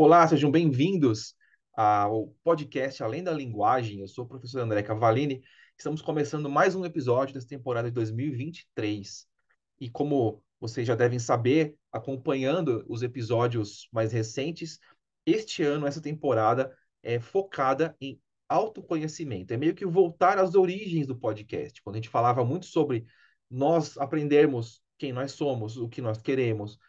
Olá, sejam bem-vindos ao podcast Além da Linguagem. Eu sou o professor André Cavalini. Estamos começando mais um episódio dessa temporada de 2023. E como vocês já devem saber, acompanhando os episódios mais recentes, este ano, essa temporada é focada em autoconhecimento. É meio que voltar às origens do podcast, quando a gente falava muito sobre nós aprendermos quem nós somos, o que nós queremos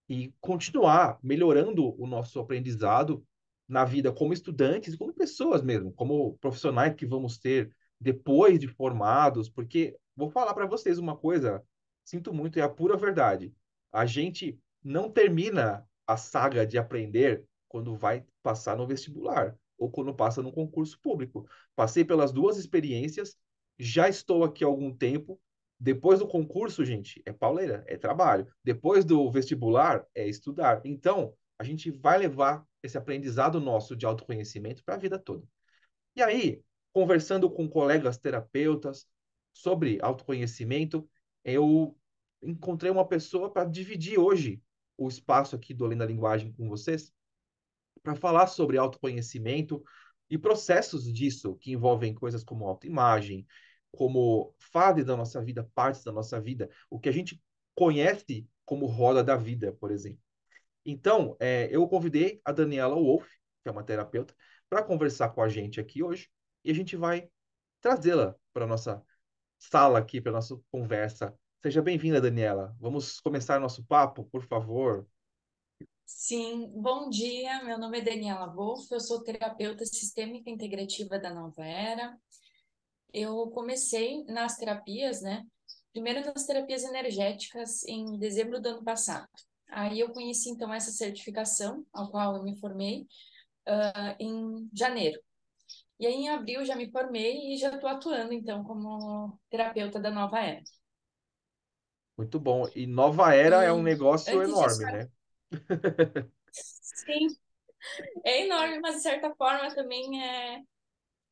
e continuar melhorando o nosso aprendizado na vida como estudantes e como pessoas mesmo, como profissionais que vamos ter depois de formados, porque vou falar para vocês uma coisa, sinto muito, é a pura verdade. A gente não termina a saga de aprender quando vai passar no vestibular ou quando passa no concurso público. Passei pelas duas experiências, já estou aqui há algum tempo. Depois do concurso, gente, é pauleira, é trabalho. Depois do vestibular, é estudar. Então, a gente vai levar esse aprendizado nosso de autoconhecimento para a vida toda. E aí, conversando com colegas terapeutas sobre autoconhecimento, eu encontrei uma pessoa para dividir hoje o espaço aqui do Além da Linguagem com vocês, para falar sobre autoconhecimento e processos disso, que envolvem coisas como autoimagem, como fases da nossa vida, partes da nossa vida, o que a gente conhece como roda da vida, por exemplo. Então, eu convidei a Daniela Wolff, que é uma terapeuta, para conversar com a gente aqui hoje, e a gente vai trazê-la para a nossa sala aqui, para a nossa conversa. Seja bem-vinda, Daniela. Vamos começar nosso papo, por favor. Sim, bom dia. Meu nome é Daniela Wolff, eu sou terapeuta sistêmica integrativa da Nova Era. Eu comecei nas terapias, né? Primeiro nas terapias energéticas em dezembro do ano passado. Aí eu conheci então essa certificação, ao qual eu me formei, em janeiro. E aí em abril já me formei e já estou atuando então como terapeuta da Nova Era. Muito bom. E Nova Era é um E negócio antes disso, enorme, né? sim, é enorme, mas de certa forma também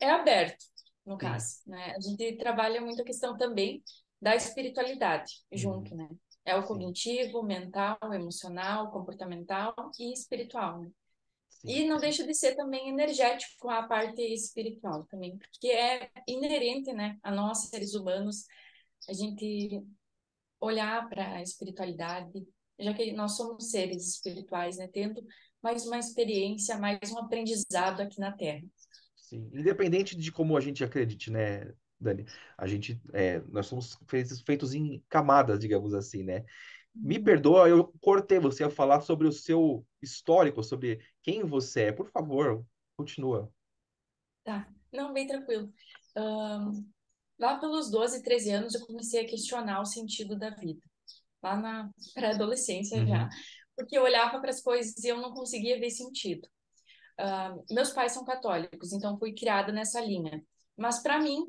é aberto, no Sim. caso, né? A gente trabalha muito a questão também da espiritualidade Uhum. junto, né? É o Sim, cognitivo, mental, emocional, comportamental e espiritual, né? sim. E não deixa de ser também energético a parte espiritual também, porque é inerente, né, a nós, seres humanos, a gente olhar para a espiritualidade, já que nós somos seres espirituais, né, tendo mais uma experiência, mais um aprendizado aqui na Terra. Sim. Independente de como a gente acredite, né, Dani? Nós somos feitos em camadas, digamos assim, né? Me perdoa, eu cortei você a falar sobre o seu histórico, sobre quem você é. Por favor, continua. Tá, não, bem tranquilo. Lá pelos 12, 13 anos, eu comecei a questionar o sentido da vida. Lá na pré-adolescência já. Uhum, Porque eu olhava para as coisas e eu não conseguia ver sentido. Meus pais são católicos, então fui criada nessa linha. Mas para mim,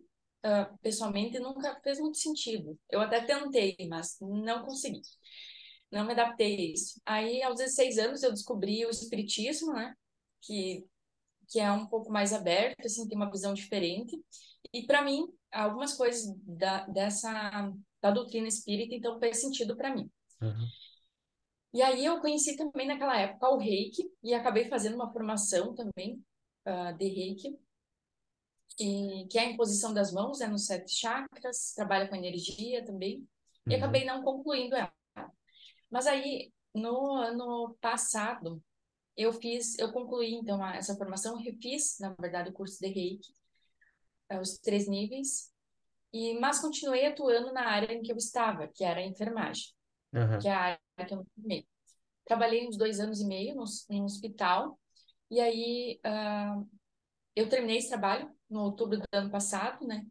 pessoalmente, nunca fez muito sentido. Eu até tentei, mas não consegui. Não me adaptei a isso. Aí, aos 16 anos, eu descobri o espiritismo, né? Que que é um pouco mais aberto, assim, tem uma visão diferente. E para mim, algumas coisas da doutrina espírita, então fez sentido para mim. uhum, E aí eu conheci também naquela época o Reiki e acabei fazendo uma formação também de Reiki, que é a imposição das mãos, é nos 7 chakras, trabalha com energia também. E uhum, acabei não concluindo ela. Mas aí, no ano passado, eu concluí então essa formação, refiz, na verdade, o curso de Reiki, os 3 níveis, mas continuei atuando na área em que eu estava, que era a enfermagem, que uhum, é a área que eu me formei. Trabalhei uns 2 anos e meio no hospital, e aí eu terminei esse trabalho no outubro do ano passado, né?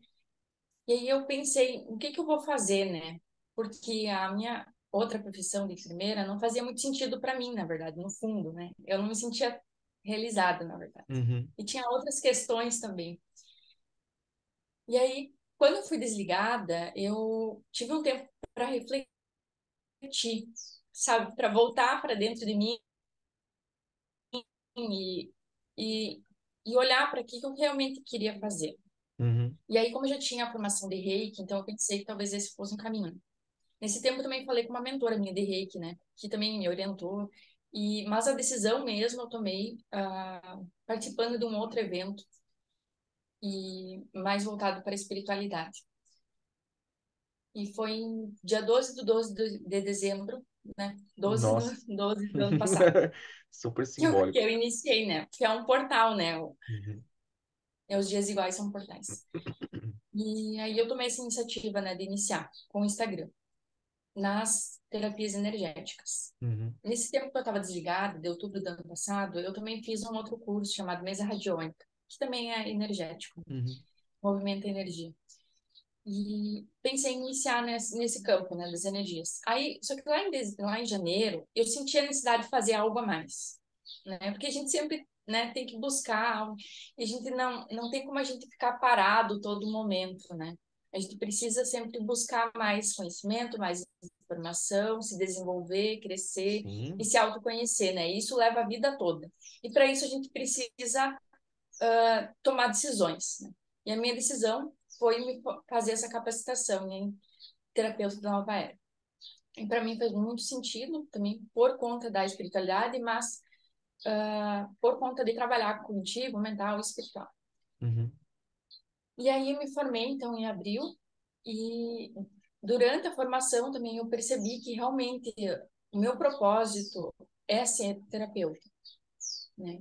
E aí eu pensei, o que que eu vou fazer, né? Porque a minha outra profissão de enfermeira não fazia muito sentido para mim, na verdade, no fundo, né? Eu não me sentia realizada, na verdade. uhum, E tinha outras questões também. E aí, quando eu fui desligada, eu tive um tempo para refletir, sabe, para voltar para dentro de mim e, e, e olhar para o que eu realmente queria fazer. uhum, E aí, como eu já tinha a formação de Reiki, então eu pensei que talvez esse fosse um caminho. Nesse tempo, eu também falei com uma mentora minha de Reiki, né, que também me orientou. Mas a decisão mesmo eu tomei participando de um outro evento e mais voltado para a espiritualidade. E foi em dia 12 de dezembro, né? 12 do Nossa. 12 do ano passado, Super que simbólico. eu iniciei, né? Que é um portal, né? Uhum. Os dias iguais são portais. E aí eu tomei essa iniciativa, né, de iniciar com o Instagram, nas terapias energéticas. Uhum. Nesse tempo que eu estava desligada, de outubro do ano passado, eu também fiz um outro curso chamado Mesa Radiônica, que também é energético, Uhum. movimento e energia. E pensei em iniciar nesse campo, né, das energias. Aí, só que lá em janeiro, eu senti a necessidade de fazer algo a mais, né? Porque a gente sempre, né, tem que buscar algo, e a gente não tem como a gente ficar parado todo momento, né? A gente precisa sempre buscar mais conhecimento, mais informação, se desenvolver, crescer e Sim, se autoconhecer, né? Isso leva a vida toda. E para isso a gente precisa tomar decisões, né? E a minha decisão foi me fazer essa capacitação em terapeuta da nova era. E para mim fez muito sentido também por conta da espiritualidade, mas por conta de trabalhar contigo, mental e espiritual. uhum. E aí eu me formei então em abril e durante a formação também eu percebi que realmente o meu propósito é ser terapeuta, né?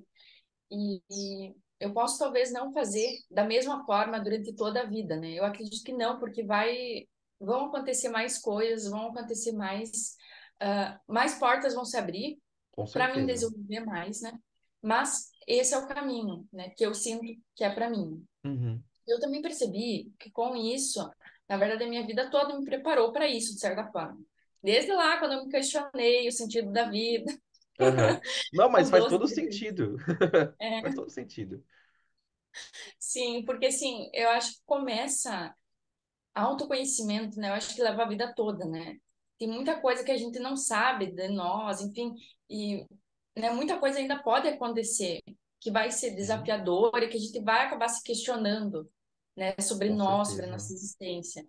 E eu posso talvez não fazer da mesma forma durante toda a vida, né? Eu acredito que não, porque vão acontecer mais coisas, vão acontecer mais portas vão se abrir Com para mim certeza. desenvolver mais, né? Mas esse é o caminho, né? Que eu sinto que é para mim. Uhum. Eu também percebi que com isso, na verdade, a minha vida toda me preparou para isso, de certa forma. Desde lá, quando eu me questionei o sentido da vida, Aham. Não, mas aos faz 12 todo anos. sentido. Faz É, todo sentido. sim, porque assim, eu acho que começa autoconhecimento, né? Eu acho que leva a vida toda, né? Tem muita coisa que a gente não sabe de nós, enfim, e né, muita coisa ainda pode acontecer que vai ser Sim, desafiadora e que a gente vai acabar se questionando, né, sobre com nós, sobre a certeza. nossa existência.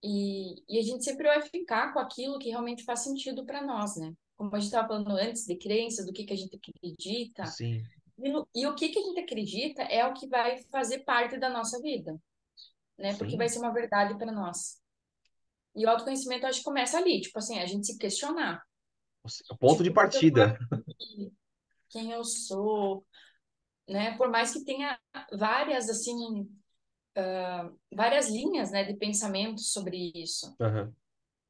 E a gente sempre vai ficar com aquilo que realmente faz sentido para nós, né? Como a gente estava falando antes, de crenças, do que a gente acredita. Sim, E o que a gente acredita é o que vai fazer parte da nossa vida, né? Porque vai sim. ser uma verdade para nós. E o autoconhecimento, eu acho que começa ali, tipo assim, a gente se questionar. O ponto de Tipo, o que que eu tô partida. aqui? Quem eu sou? Né? Por mais que tenha várias, assim, várias linhas, né, de pensamento sobre isso, Aham.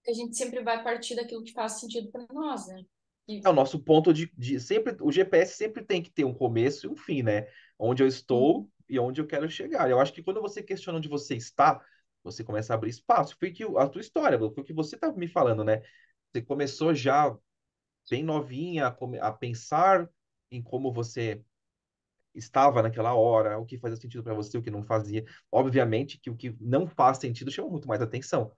a gente sempre vai partir daquilo que faz sentido para nós, né? E, É o nosso ponto sempre, o GPS sempre tem que ter um começo e um fim, né? Onde eu estou sim, e onde eu quero chegar. Eu acho que quando você questiona onde você está, você começa a abrir espaço. Foi que a tua história, foi o que você estava me falando, né? Você começou já bem novinha a pensar em como você estava naquela hora, o que fazia sentido para você, o que não fazia. Obviamente que o que não faz sentido chama muito mais atenção.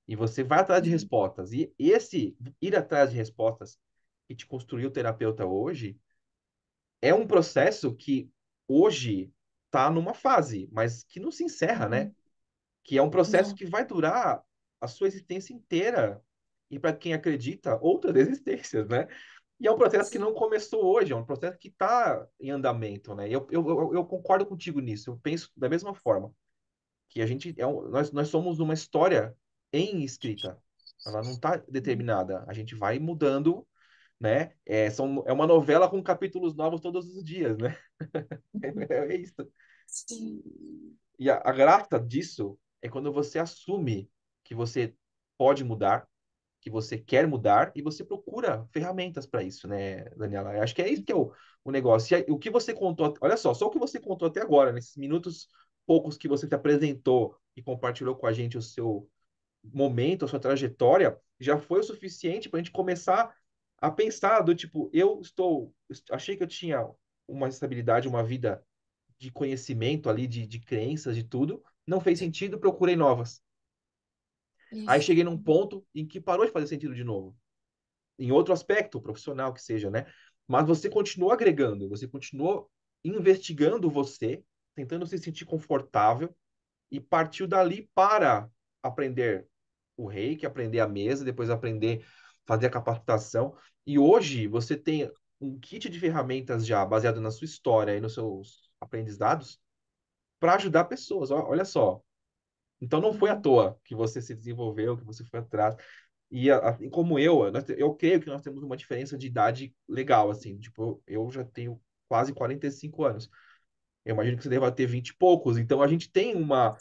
E você vai atrás de sim, respostas. E esse ir atrás de respostas que te construiu o terapeuta hoje é um processo que hoje está numa fase, mas que não se encerra, né? uhum, Que é um processo não, que vai durar a sua existência inteira. E para quem acredita, outras existências, né? E é um processo que sim, não começou hoje, é um processo que está em andamento, né? Eu concordo contigo nisso, eu penso da mesma forma, que a gente nós somos uma história em escrita, ela não está uhum, determinada, a gente vai mudando, né? É uma novela com capítulos novos todos os dias, né? É isso. sim, E a graça disso é quando você assume que você pode mudar, que você quer mudar e você procura ferramentas para isso, né, Daniela? Eu acho que é isso que é o negócio. O que você contou, olha só o que você contou até agora, nesses minutos poucos que você se apresentou e compartilhou com a gente o seu momento, a sua trajetória, já foi o suficiente para a gente começar a pensar do tipo, achei que eu tinha uma estabilidade, uma vida de conhecimento ali, de crenças, de tudo, não fez sentido, procurei novas. Aí isso, cheguei num ponto em que parou de fazer sentido de novo em outro aspecto profissional que seja, né? Mas você continuou agregando, você continuou investigando você, tentando se sentir confortável e partiu dali para aprender o reiki, aprender a mesa, depois aprender. fazer a capacitação. E hoje você tem um kit de ferramentas já baseado na sua história e nos seus aprendizados para ajudar pessoas. Olha só. Então não foi à Uhum. toa que você se desenvolveu, que você foi atrás. E assim como eu creio que nós temos uma diferença de idade legal, assim. Tipo, eu já tenho quase 45 anos. Eu imagino que você deva ter 20 e poucos. Então a gente tem uma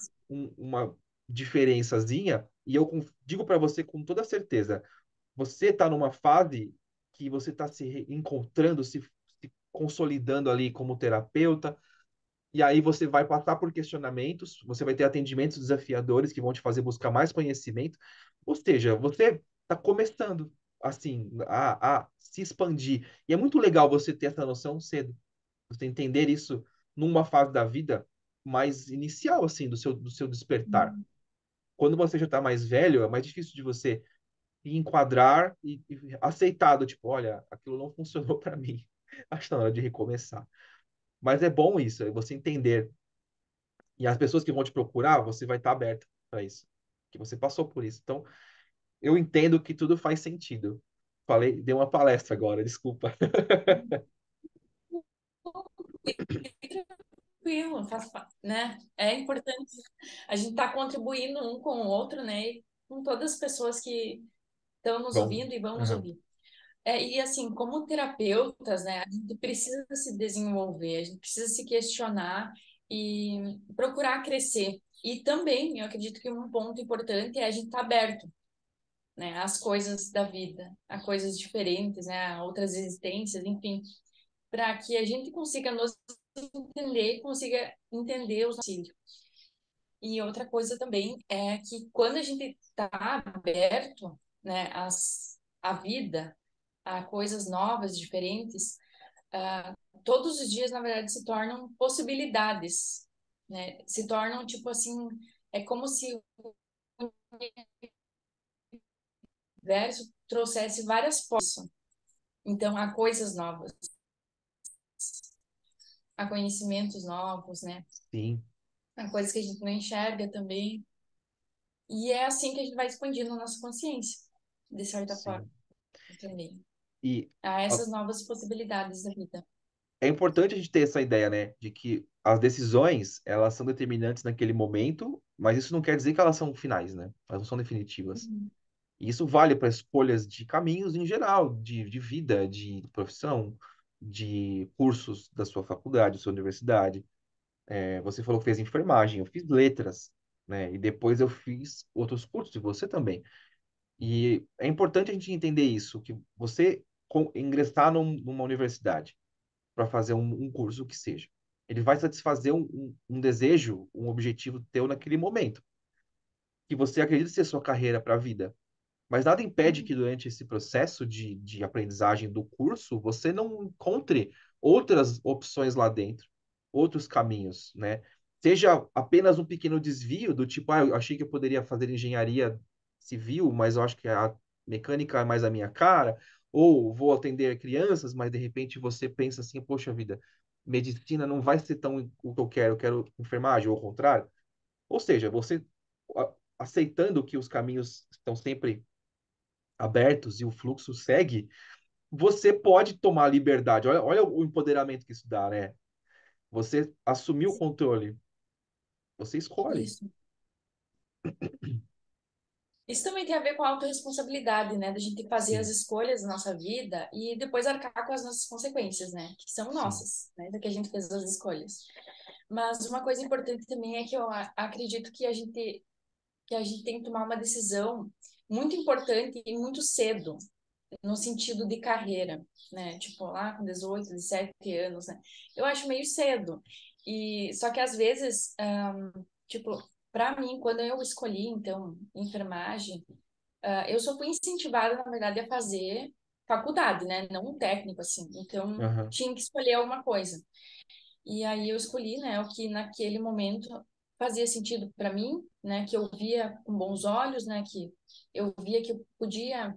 diferençazinha. E eu digo para você com toda certeza, você está numa fase que você está se encontrando, se consolidando ali como terapeuta, e aí você vai passar por questionamentos, você vai ter atendimentos desafiadores que vão te fazer buscar mais conhecimento. Ou seja, você está começando assim a se expandir. E é muito legal você ter essa noção cedo, você entender isso numa fase da vida mais inicial assim do seu despertar. Uhum. Quando você já está mais velho, é mais difícil de você enquadrar e aceitar do tipo, olha, aquilo não funcionou para mim. Acho que tá na hora de recomeçar. Mas é bom isso, é você entender. E as pessoas que vão te procurar, você vai estar aberto para isso, que você passou por isso. Então, eu entendo que tudo faz sentido. Falei, dei uma palestra agora, desculpa. Tranquilo, né? É importante a gente estar contribuindo um com o outro, né? E com todas as pessoas que estão nos Bom, ouvindo e vão nos aham, ouvir. E assim, como terapeutas, né, a gente precisa se desenvolver, a gente precisa se questionar e procurar crescer. E também, eu acredito que um ponto importante é a gente estar aberto, né, às coisas da vida, a coisas diferentes, né, a outras existências, enfim, para que a gente consiga nos entender, consiga entender os nossos. E outra coisa também é que quando a gente está aberto, né, à vida, a coisas novas, diferentes, todos os dias, na verdade, se tornam possibilidades, né? Se tornam, tipo assim, é como se o universo trouxesse várias portas. Então, há coisas novas, há conhecimentos novos, né? sim, Há coisas que a gente não enxerga também. E é assim que a gente vai expandindo a nossa consciência, de certa forma, sim. também. E Há a- essas novas possibilidades da vida. é importante a gente ter essa ideia, né, de que as decisões, elas são determinantes naquele momento, mas isso não quer dizer que elas são finais, né? Elas não são definitivas. Uhum. E isso vale para escolhas de caminhos em geral, de vida, de profissão, de cursos da sua faculdade, da sua universidade. Você falou que fez enfermagem, eu fiz letras, né? E depois eu fiz outros cursos, e você também. E é importante a gente entender isso, que você ingressar numa universidade para fazer um curso que seja, ele vai satisfazer um desejo, um objetivo teu naquele momento, que você acredita ser sua carreira para a vida. Mas nada impede que durante esse processo de aprendizagem do curso, você não encontre outras opções lá dentro, outros caminhos, né? Seja apenas um pequeno desvio do tipo, eu achei que eu poderia fazer engenharia civil, mas eu acho que a mecânica é mais a minha cara, ou vou atender crianças, mas de repente você pensa assim, poxa vida, medicina não vai ser tão o que eu quero enfermagem, ou ao contrário. Ou seja, você aceitando que os caminhos estão sempre abertos e o fluxo segue, você pode tomar liberdade. Olha o empoderamento que isso dá, né? Você assumir o controle. Você escolhe. Isso. Isso também tem a ver com a autorresponsabilidade, né? Da gente fazer as Sim, escolhas da nossa vida e depois arcar com as nossas consequências, né? Que são sim, nossas, né? Da que a gente fez as escolhas. Mas uma coisa importante também é que eu acredito que a gente tem que tomar uma decisão muito importante e muito cedo, no sentido de carreira, né? Tipo, lá com 18, 17 anos, né? Eu acho meio cedo. E só que às vezes, tipo, para mim, quando eu escolhi, então, enfermagem, eu só fui incentivada, na verdade, a fazer faculdade, né? Não um técnico, assim. Então, aham, tinha que escolher alguma coisa. E aí eu escolhi, né, o que naquele momento fazia sentido para mim, né, que eu via com bons olhos, né, que eu via que eu podia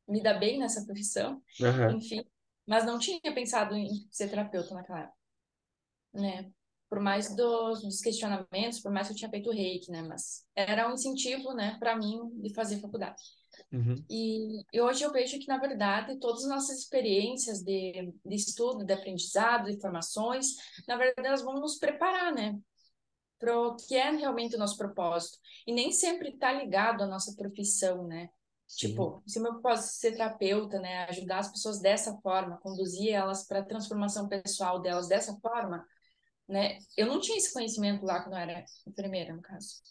me dar bem nessa profissão, aham, enfim. Mas não tinha pensado em ser terapeuta naquela época, né? Por mais dos questionamentos, por mais que eu tinha feito reiki, né? Mas era um incentivo, né, para mim de fazer faculdade. Uhum. E hoje eu vejo que, na verdade, todas as nossas experiências de estudo, de aprendizado, de formações, na verdade, elas vão nos preparar, né, para o que é realmente o nosso propósito. E nem sempre está ligado à nossa profissão, né? Sim, Tipo, se o meu propósito é ser terapeuta, né, ajudar as pessoas dessa forma, conduzir elas para a transformação pessoal delas dessa forma, né? Eu não tinha esse conhecimento lá quando eu era enfermeira, no caso,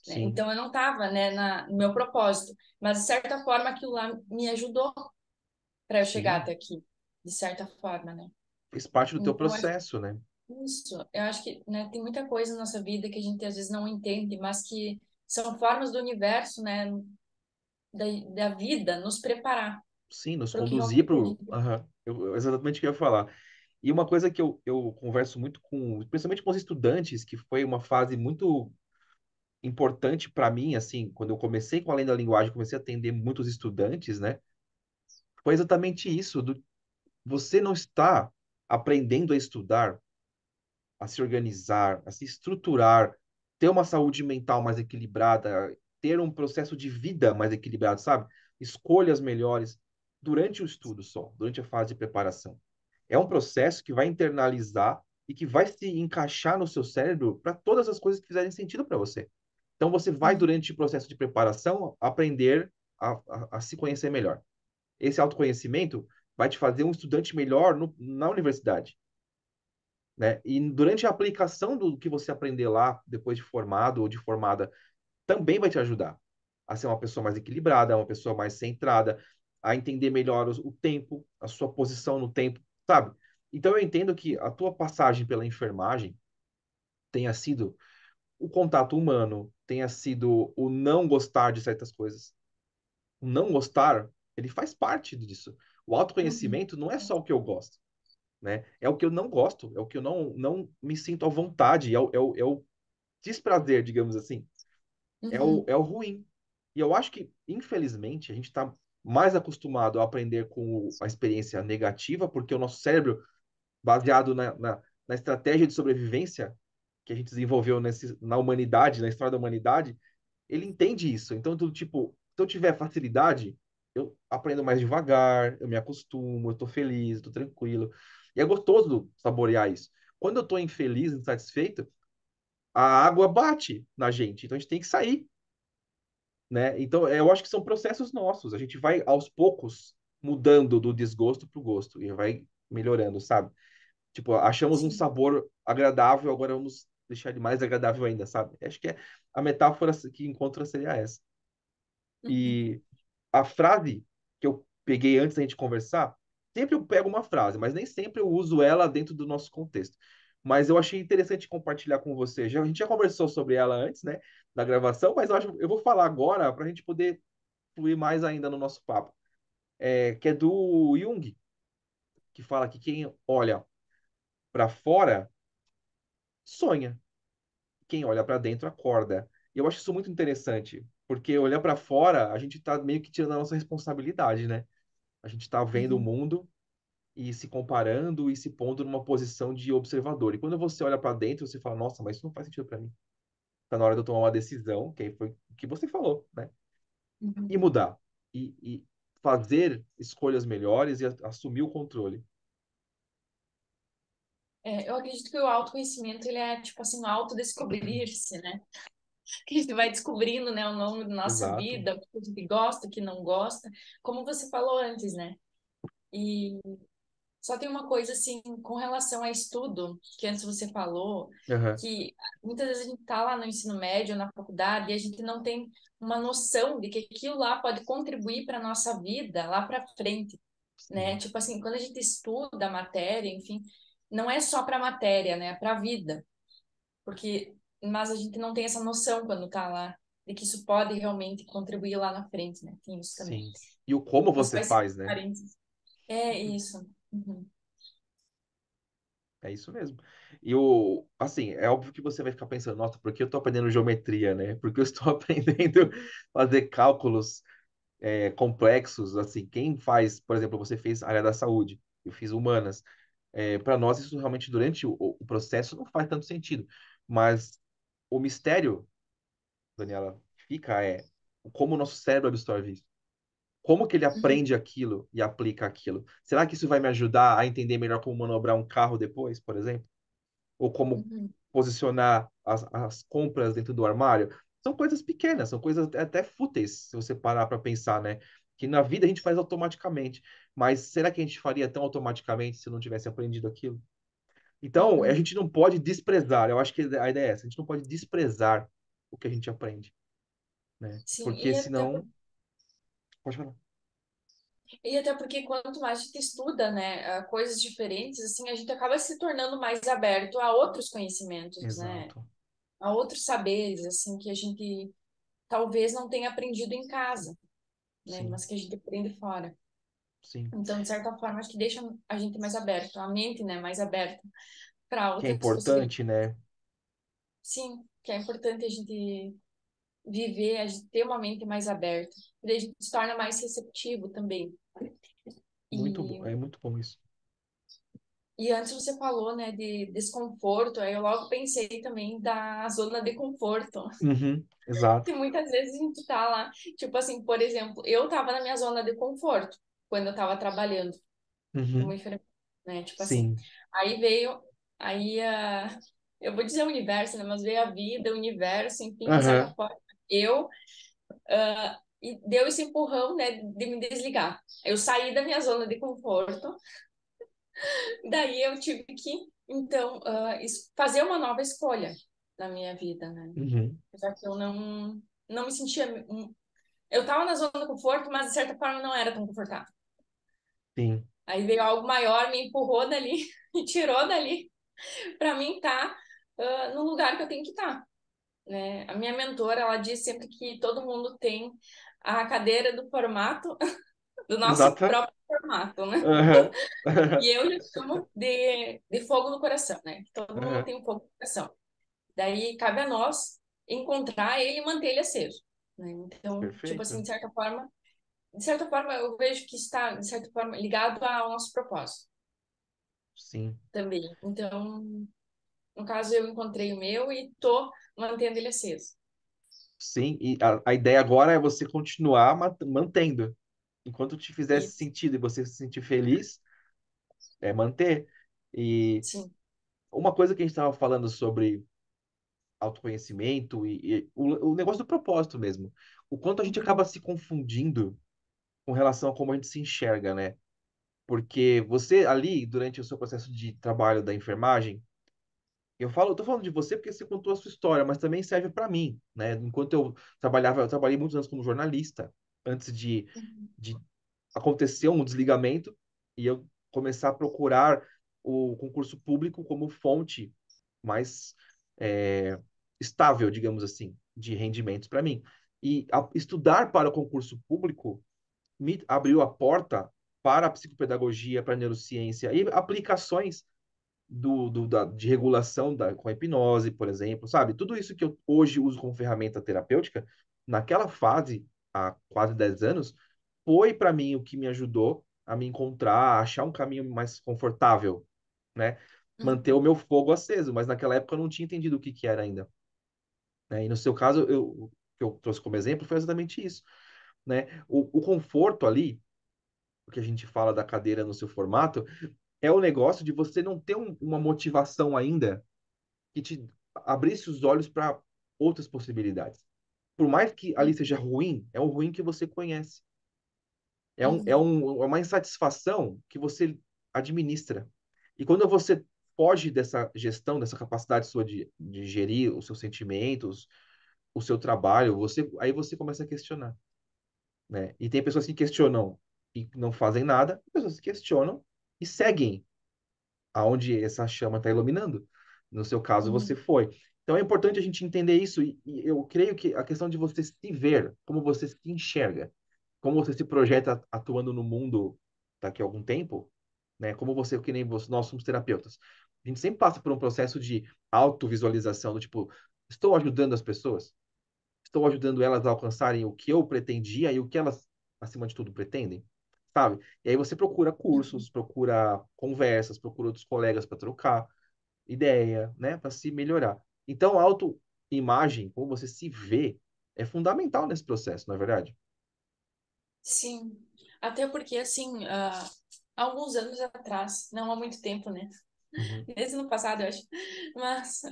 né? sim, Então eu não estava, né, no meu propósito, mas de certa forma aquilo lá me ajudou para eu chegar sim. até aqui, de certa forma, né? Fez parte do teu Então processo, né? isso, eu acho que, né, tem muita coisa na nossa vida que a gente às vezes não entende, mas que são formas do universo, né, da, da vida nos preparar Sim, nos para o que conduzir realmente para a o. gente precisa. Exatamente o que eu ia falar. E uma coisa que eu converso muito com, principalmente com os estudantes, que foi uma fase muito importante para mim, assim, quando eu comecei com Além da Linguagem, comecei a atender muitos estudantes, né? Foi exatamente isso, do você não está aprendendo a estudar, a se organizar, a se estruturar, ter uma saúde mental mais equilibrada, ter um processo de vida mais equilibrado, sabe? Escolhas melhores durante o estudo só, durante a fase de preparação. É um processo que vai internalizar e que vai se encaixar no seu cérebro para todas as coisas que fizerem sentido para você. Então, você vai, Uhum, durante o processo de preparação, aprender a se conhecer melhor. Esse autoconhecimento vai te fazer um estudante melhor na universidade, né? E durante a aplicação do que você aprender lá, depois de formado ou de formada, também vai te ajudar a ser uma pessoa mais equilibrada, uma pessoa mais centrada, a entender melhor o tempo, a sua posição no tempo, sabe? Então eu entendo que a tua passagem pela enfermagem tenha sido o contato humano, tenha sido o não gostar de certas coisas. O não gostar, ele faz parte disso. O uhum, autoconhecimento não é só o que eu gosto, né? É o que eu não gosto, é o que eu não me sinto à vontade, é o desprazer, digamos assim. É o, uhum, é o ruim. E eu acho que, infelizmente, a gente está mais acostumado a aprender com a experiência negativa, porque o nosso cérebro, baseado na estratégia de sobrevivência que a gente desenvolveu na humanidade, na história da humanidade, ele entende isso. Então, tudo tipo, se eu tiver facilidade, eu aprendo mais devagar, eu me acostumo, eu tô feliz, tô tranquilo. E é gostoso saborear isso. Quando eu tô infeliz, insatisfeito, a água bate na gente. Então a gente tem que sair, né? Então eu acho que são processos nossos. A gente vai aos poucos mudando do desgosto pro gosto e vai melhorando, sabe? Tipo, achamos um sim, sabor agradável, agora vamos deixar ele mais agradável ainda, sabe? Acho que a metáfora que encontra seria essa. uhum, E a frase que eu peguei antes da gente conversar, sempre eu pego uma frase, mas nem sempre eu uso ela dentro do nosso contexto. Mas eu achei interessante compartilhar com você. A gente já conversou sobre ela antes, né, da gravação, mas eu vou falar agora para a gente poder fluir mais ainda no nosso papo. Que é do Jung, que fala que quem olha para fora sonha, quem olha para dentro acorda. E eu acho isso muito interessante, porque olhar para fora, a gente está meio que tirando a nossa responsabilidade, né? A gente está vendo o uhum, mundo e se comparando e se pondo numa posição de observador. E quando você olha para dentro, você fala, nossa, mas isso não faz sentido para mim. Tá na hora de eu tomar uma decisão, que aí foi o que você falou, né? E uhum. mudar. E fazer escolhas melhores e assumir o controle. É, eu acredito que o autoconhecimento, ele é, tipo assim, um autodescobrir-se, né? Que a gente vai descobrindo, né, ao longo da nossa Exato. vida, o que a gente gosta, o que não gosta, como você falou antes, né? E só tem uma coisa assim, com relação a estudo, que antes você falou, Aham. que muitas vezes a gente tá lá no ensino médio, na faculdade, e a gente não tem uma noção de que aquilo lá pode contribuir para nossa vida lá para frente, né? Sim. Tipo assim, quando a gente estuda a matéria, enfim, não é só para a matéria, né? É para a vida, porque mas a gente não tem essa noção quando tá lá de que isso pode realmente contribuir lá na frente, né? Tem isso também. Sim. E o como Mas você faz esse faz, né? parênteses. É isso. Uhum. É isso mesmo. Assim, é óbvio que você vai ficar pensando, nossa, por que eu estou aprendendo geometria, né? Porque eu estou aprendendo a fazer cálculos complexos, assim. Quem faz, por exemplo, você fez área da saúde, eu fiz humanas. Para nós, isso realmente, durante o processo, não faz tanto sentido. Mas o mistério, Daniela, fica como o nosso cérebro absorve isso. Como que ele Uhum. aprende aquilo e aplica aquilo? Será que isso vai me ajudar a entender melhor como manobrar um carro depois, por exemplo? Ou como Uhum. posicionar as compras dentro do armário? São coisas pequenas, são coisas até fúteis, se você parar para pensar, né? Que na vida a gente faz automaticamente. Mas será que a gente faria tão automaticamente se não tivesse aprendido aquilo? Então, a Uhum. gente não pode desprezar. Eu acho que a ideia é essa. A gente não pode desprezar o que a gente aprende, né? Sim, Porque senão... Pode falar. e até porque quanto mais a gente estuda, né, coisas diferentes, assim, a gente acaba se tornando mais aberto a outros conhecimentos, né, Exato. a outros saberes, assim, que a gente talvez não tenha aprendido em casa, né, Sim, mas que a gente aprende fora. sim. Então, de certa forma, acho que deixa a gente mais aberto, a mente, né, mais aberta para Que é outras possibilidades. importante, né? Sim, que é importante a gente viver, a gente ter uma mente mais aberta, e daí a gente se torna mais receptivo também. Muito bom. É E muito bom isso. E antes você falou, né, de desconforto, aí eu logo pensei também da zona de conforto. Uhum, exato. Que muitas vezes a gente tá lá, tipo assim, por exemplo, eu tava na minha zona de conforto quando eu tava trabalhando como Uhum, enfermeira, né, tipo assim. sim. Aí veio, aí eu vou dizer o universo, né, mas veio a vida, o universo, enfim, de certa Aham, forma, eu e deu esse empurrão, né, de me desligar. Eu saí da minha zona de conforto. Daí eu tive que, então, fazer uma nova escolha na minha vida, né? uhum, Já que eu não me sentia. Eu estava na zona de conforto, mas de certa forma não era tão confortável. sim. Aí veio algo maior, me empurrou dali, me tirou dali, para mim estar no lugar que eu tenho que estar, né? A minha mentora, ela diz sempre que todo mundo tem a cadeira do formato, do nosso Exato. próprio formato, né? Aham, E eu já chamo de fogo no coração, né? Todo mundo aham, tem um fogo no coração. Daí cabe a nós encontrar ele e manter ele aceso, né? Então, tipo assim, perfeito. de certa forma eu vejo que está, de certa forma, ligado ao nosso propósito Sim. também. Então, no caso, eu encontrei o meu e tô mantendo ele aceso. Sim, e a ideia agora é você continuar mantendo. Enquanto te fizesse E, sentido e você se sentir feliz, é manter. E sim. uma coisa que a gente estava falando sobre autoconhecimento e o negócio do propósito mesmo. O quanto a gente Uhum, acaba se confundindo com relação a como a gente se enxerga, né? Porque você ali, durante o seu processo de trabalho da enfermagem, eu tô falando de você porque você contou a sua história, mas também serve para mim, né? Enquanto eu trabalhei muitos anos como jornalista, antes uhum, de acontecer um desligamento e eu começar a procurar o concurso público como fonte mais é, estável, digamos assim, de rendimentos para mim. E estudar para o concurso público me abriu a porta para a psicopedagogia, para a neurociência e aplicações de regulação com a hipnose, por exemplo, sabe? Tudo isso que eu hoje uso como ferramenta terapêutica, naquela fase, há quase 10 anos, foi para mim o que me ajudou a me encontrar, a achar um caminho mais confortável, né? Manter uhum, o meu fogo aceso, mas naquela época eu não tinha entendido o que que era ainda, né? E no seu caso, o que eu trouxe como exemplo foi exatamente isso, né? O conforto ali, o que a gente fala da cadeira no seu formato, é o negócio de você não ter uma motivação ainda que te abrisse os olhos para outras possibilidades. Por mais que ali uhum, seja ruim, é um ruim que você conhece. uhum, É uma insatisfação que você administra. E quando você foge dessa gestão, dessa capacidade sua de gerir os seus sentimentos, o seu trabalho, aí você começa a questionar, né? E tem pessoas que questionam e não fazem nada, pessoas que questionam e seguem aonde essa chama está iluminando. No seu caso, você uhum, foi. Então é importante a gente entender isso e eu creio que a questão de você se ver, como você se enxerga, como você se projeta atuando no mundo daqui a algum tempo, né? Como você, que nem você, nós somos terapeutas. A gente sempre passa por um processo de autovisualização, do tipo, estou ajudando as pessoas? Estou ajudando elas a alcançarem o que eu pretendia e o que elas, acima de tudo, pretendem? Sabe? E aí você procura uhum, cursos, procura conversas, procura outros colegas para trocar ideia, né? Para se melhorar. Então, a autoimagem, como você se vê, é fundamental nesse processo, não é verdade? Sim. Até porque, assim, há alguns anos atrás, não há muito tempo, né? Uhum, Desde no passado, eu acho. Mas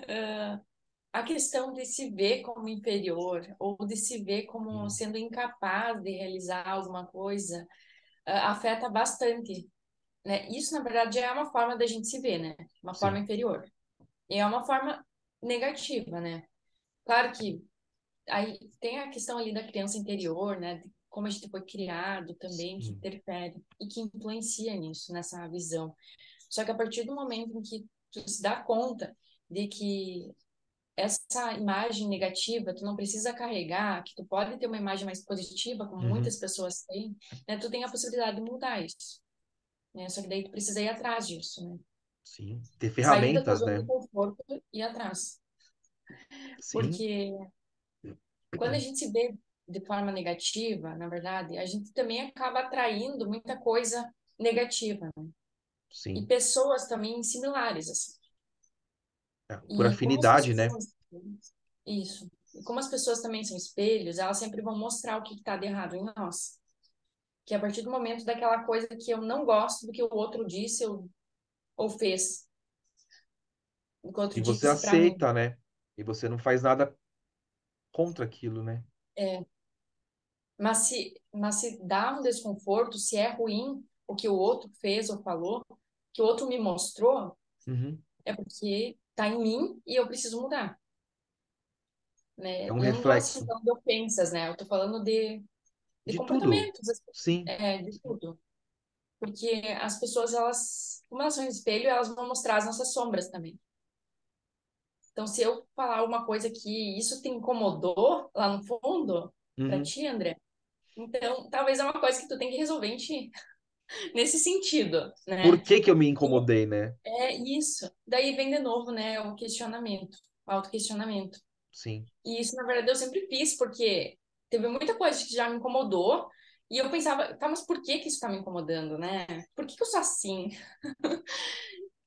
a questão de se ver como inferior ou de se ver como sim, sendo incapaz de realizar alguma coisa afeta bastante, né? Isso, na verdade, já é uma forma da gente se ver, né? Uma forma sim. inferior. E é uma forma negativa, né? Claro que aí tem a questão ali da criança interior, né? De como a gente foi criado também, que Sim. interfere e que influencia nisso, nessa visão. Só que a partir do momento em que tu se dá conta de que essa imagem negativa tu não precisa carregar, que tu pode ter uma imagem mais positiva, como Uhum, muitas pessoas têm, né? Tu tem a possibilidade de mudar isso, né? Só que daí tu precisa ir atrás disso, né? sim. Ter Sair da tua ferramentas, zona né? de conforto e ir atrás. Sim. Porque quando a gente se vê de forma negativa, na verdade, a gente também acaba atraindo muita coisa negativa, né? E Sim. pessoas também similares, assim. É, por E como as afinidade, pessoas né? são espelhos, isso. E como as pessoas também são espelhos, elas sempre vão mostrar o que está de errado em nós. Que a partir do momento daquela coisa que eu não gosto do que o outro disse ou fez, do que o E outro você disse para mim. aceita, né? E você não faz nada contra aquilo, né? É, mas se dá um desconforto, se é ruim o que o outro fez ou falou, que o outro me mostrou, Uhum. é porque tá em mim e eu preciso mudar, É né? um E eu não tô assim reflexo falando de ofensas, né? Eu tô falando de de tudo. comportamentos, assim, Sim. de tudo. Porque as pessoas, elas, como elas são um espelho, elas vão mostrar as nossas sombras também. Então, se eu falar uma coisa que isso te incomodou lá no fundo, pra Uhum. ti, André, então talvez é uma coisa que tu tem que resolver em ti, nesse sentido, Por né? que que eu me incomodei, né? É isso. Daí vem de novo, né, o questionamento, o autoquestionamento. Sim. E isso, na verdade, eu sempre fiz, porque teve muita coisa que já me incomodou, e eu pensava, tá, mas por que que isso tá me incomodando, né? Por que que eu sou assim?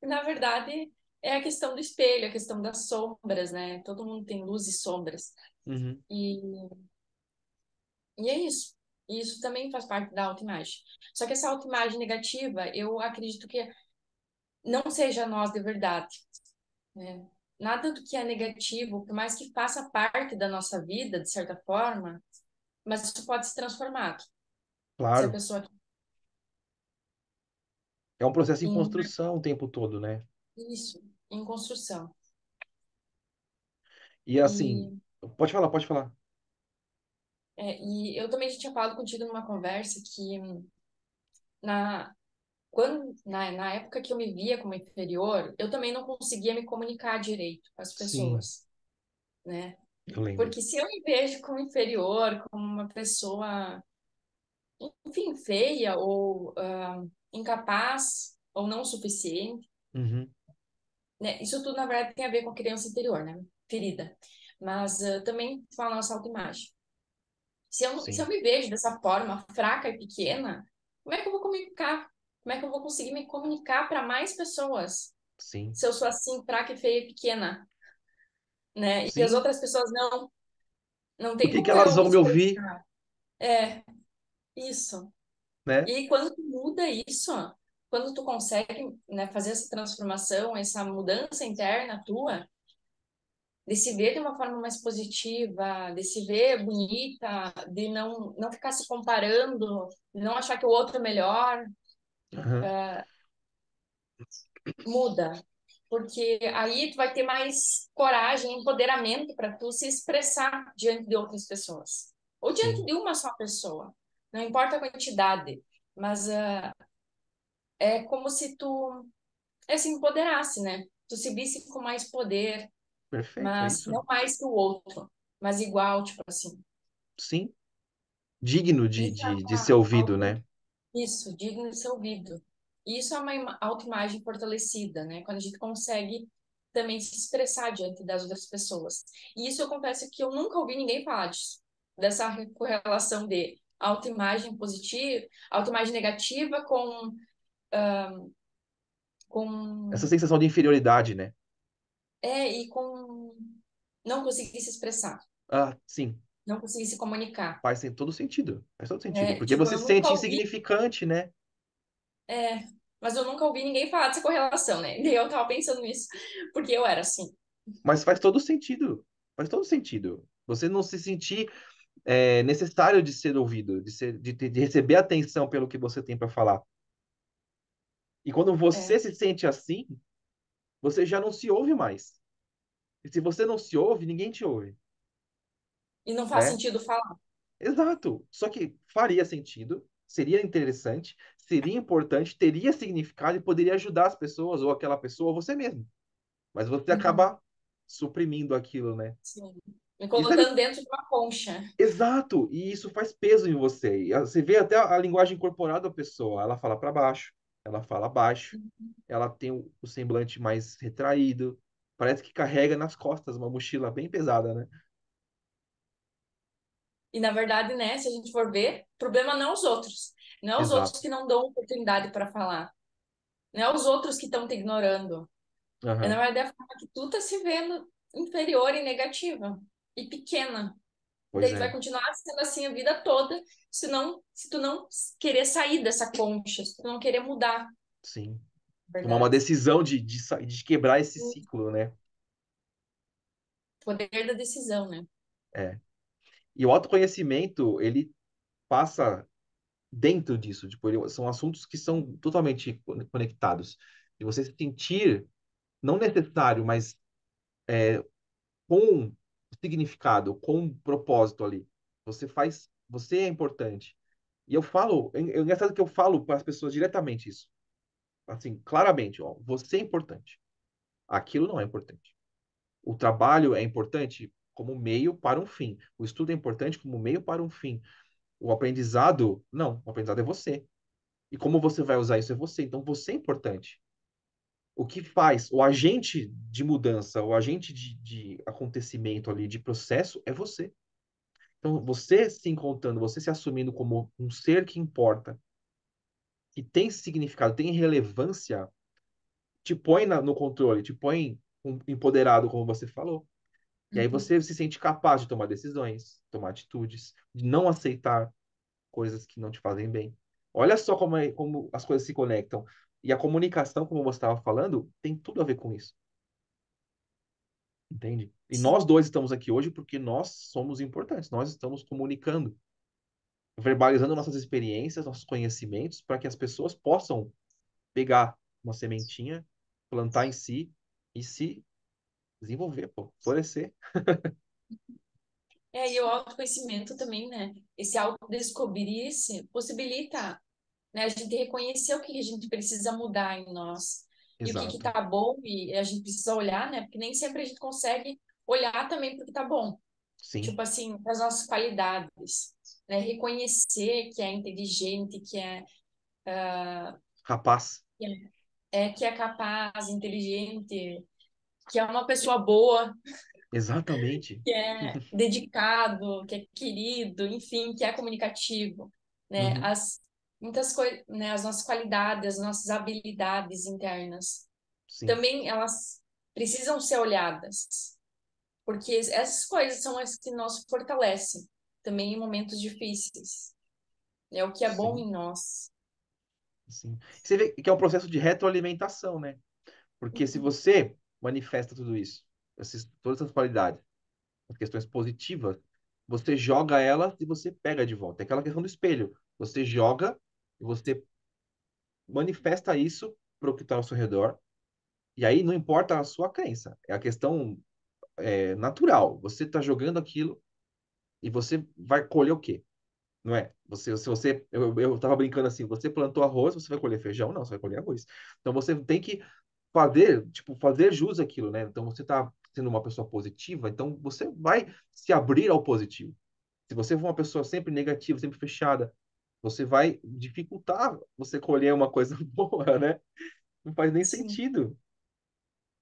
Na verdade, é a questão do espelho, a questão das sombras, né? Todo mundo tem luz e sombras. Uhum. E, e é isso. E isso também faz parte da autoimagem. Só que essa autoimagem negativa, eu acredito que não seja nós de verdade, né? Nada do que é negativo, por mais que faça parte da nossa vida, de certa forma, mas isso pode se transformar. Se a Claro. pessoa É um processo em em construção o tempo todo, né? isso, em construção. E assim, E, pode falar. e eu também já tinha falado contigo numa conversa que na, na época que eu me via como inferior, eu também não conseguia me comunicar direito com as Sim, pessoas, né? eu lembro. Porque se eu me vejo como inferior, como uma pessoa, enfim, feia ou incapaz ou não suficiente, Uhum. né? Isso tudo, na verdade, tem a ver com a criança interior, né? Ferida. Mas também com a nossa autoimagem. Se eu Sim, me vejo dessa forma, fraca e pequena, como é que eu vou comunicar? Como é que eu vou conseguir me comunicar para mais pessoas? sim, Se eu sou assim, fraca e feia e pequena, né? E as sim. outras pessoas não Por tem que que como elas eu me vão me ouvir, expressar. É, isso. né? E aí, quando tu muda isso, quando tu consegue, né, fazer essa transformação, essa mudança interna tua, de se ver de uma forma mais positiva, de se ver bonita, de não ficar se comparando, de não achar que o outro é melhor, Aham. muda. Porque aí tu vai ter mais coragem, empoderamento para tu se expressar diante de outras pessoas. Ou diante Sim, de uma só pessoa. Não importa a quantidade, mas é como se tu se empoderasse, né? Tu se visse com mais poder, perfeito, é mas isso. não mais que o outro, mas igual, tipo assim. Sim, digno Isso é de ser ouvido, né? isso, digno de ser ouvido. E isso é uma autoimagem fortalecida, né? Quando a gente consegue também se expressar diante das outras pessoas. E isso eu confesso que eu nunca ouvi ninguém falar disso, dessa correlação de autoimagem positiva, autoimagem negativa Essa com sensação de inferioridade, né? e com não conseguir se expressar. Ah, sim, não consegui se comunicar. Faz todo sentido. Faz todo sentido. É, Porque tipo, você eu se nunca sente ouvi, insignificante, né? é, mas eu nunca ouvi ninguém falar dessa correlação, né? E eu tava pensando nisso, porque eu era assim. Mas faz todo sentido. Faz todo sentido. Você não se sentir necessário de ser ouvido, de receber atenção pelo que você tem para falar. E quando É, você se sente assim, você já não se ouve mais. E se você não se ouve, ninguém te ouve, e não faz né? sentido falar. Exato. Só que faria sentido, seria interessante, seria importante, teria significado e poderia ajudar as pessoas, ou aquela pessoa, ou você mesmo. Mas você Uhum, acaba suprimindo aquilo, né? sim. Me E sabe, colocando dentro de uma concha. exato, e isso faz peso em você. E você vê até a linguagem corporal da pessoa. Ela fala para baixo, ela fala baixo, ela tem o semblante mais retraído, parece que carrega nas costas uma mochila bem pesada, né? E na verdade, né, se a gente for ver, o problema não é os outros. Não é os outros Exato. que não dão oportunidade para falar. Não é os outros que estão te ignorando. É, na Aham. verdade, é a forma que tu tá se vendo inferior e negativa e pequena. E Pois daí tu vai é, continuar sendo assim a vida toda, se tu não querer sair dessa concha, se tu não querer mudar, na sim. Tomar uma verdade. decisão de quebrar esse O ciclo, né? poder da decisão, né? É. E o autoconhecimento, ele passa dentro disso. Tipo, são assuntos que são totalmente conectados. E você se sentir, não necessário, mas com significado, com propósito ali. Você é importante. E eu falo, é engraçado que eu falo para as pessoas diretamente isso. Assim, claramente, ó, você é importante. Aquilo não é importante. O trabalho é importante como meio para um fim. O estudo é importante como meio para um fim. O aprendizado, não. O aprendizado é você. E como você vai usar isso é você. Então, você é importante. O que faz, o agente de mudança, o agente de acontecimento ali, de processo, é você. Então, você se encontrando, você se assumindo como um ser que importa, que tem significado, tem relevância, te põe no controle, te põe empoderado, como você falou. E aí Uhum. você se sente capaz de tomar decisões, tomar atitudes, de não aceitar coisas que não te fazem bem. Olha só como as coisas se conectam. E a comunicação, como você estava falando, tem tudo a ver com isso, entende? E nós dois estamos aqui hoje porque nós somos importantes, nós estamos comunicando, verbalizando nossas experiências, nossos conhecimentos, para que as pessoas possam pegar uma sementinha, plantar em si e se desenvolver, pô, florescer. É, e o autoconhecimento também, né? Esse autodescobrir-se possibilita, né, a gente reconhecer o que a gente precisa mudar em nós e o que Exato. tá bom e a gente precisa olhar, né? Porque nem sempre a gente consegue olhar também porque tá bom. Sim. Tipo assim, as nossas qualidades, né? Reconhecer que é inteligente, Rapaz. que é capaz, inteligente, que é uma pessoa boa, Exatamente. que é dedicado, que é querido, enfim, que é comunicativo, né? Uhum. Muitas coisas, né? As nossas qualidades, as nossas habilidades internas, Sim. também elas precisam ser olhadas, porque essas coisas são as que nos fortalecem, também em momentos difíceis. É o que é bom Sim. em nós. Sim. Você vê que é um processo de retroalimentação, né? Porque se você manifesta tudo isso, todas essas qualidades, as questões positivas, você joga elas e você pega de volta. É aquela questão do espelho. Você joga e você manifesta isso para o que está ao seu redor. E aí não importa a sua crença, é a questão natural. Você está jogando aquilo e você vai colher o quê? Não é? Se você, eu tava brincando assim, você plantou arroz, você vai colher feijão? Não, você vai colher arroz. Então você tem que fazer jus àquilo, né? Então você tá sendo uma pessoa positiva, então você vai se abrir ao positivo. Se você for uma pessoa sempre negativa, sempre fechada, você vai dificultar você colher uma coisa boa, né? Não faz nem Sim. sentido.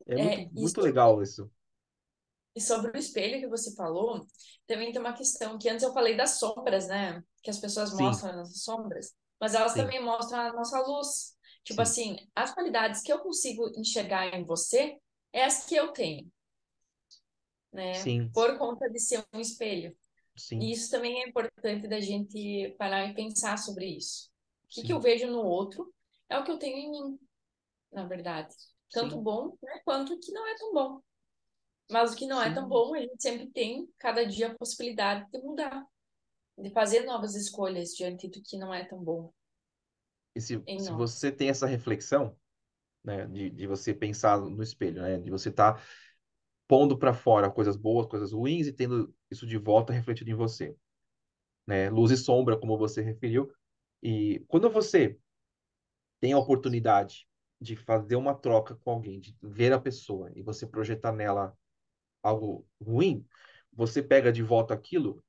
É muito, É, muito legal isso. e sobre o espelho que você falou, também tem uma questão que antes eu falei das sombras, né? Que as pessoas Sim, mostram as sombras, mas elas sim, também mostram a nossa luz. Tipo sim, assim, as qualidades que eu consigo enxergar em você é as que eu tenho, né? sim, Por conta de ser um espelho. E sim, isso também é importante da gente parar e pensar sobre isso. O que eu sim, vejo no outro é o que eu tenho em mim, na verdade. Tanto sim, bom, né, quanto o que não é tão bom. Mas o que não é tão sim. bom, a gente sempre tem, cada dia, a possibilidade de mudar, de fazer novas escolhas diante do que não é tão bom E em se nós. você tem essa reflexão, né, de você pensar no espelho, né, de você estar pondo para fora coisas boas, coisas ruins e tendo isso de volta refletido em você, né, luz e sombra, como você referiu. E quando você tem a oportunidade de fazer uma troca com alguém, de ver a pessoa e você projetar nela algo ruim, você pega de volta aquilo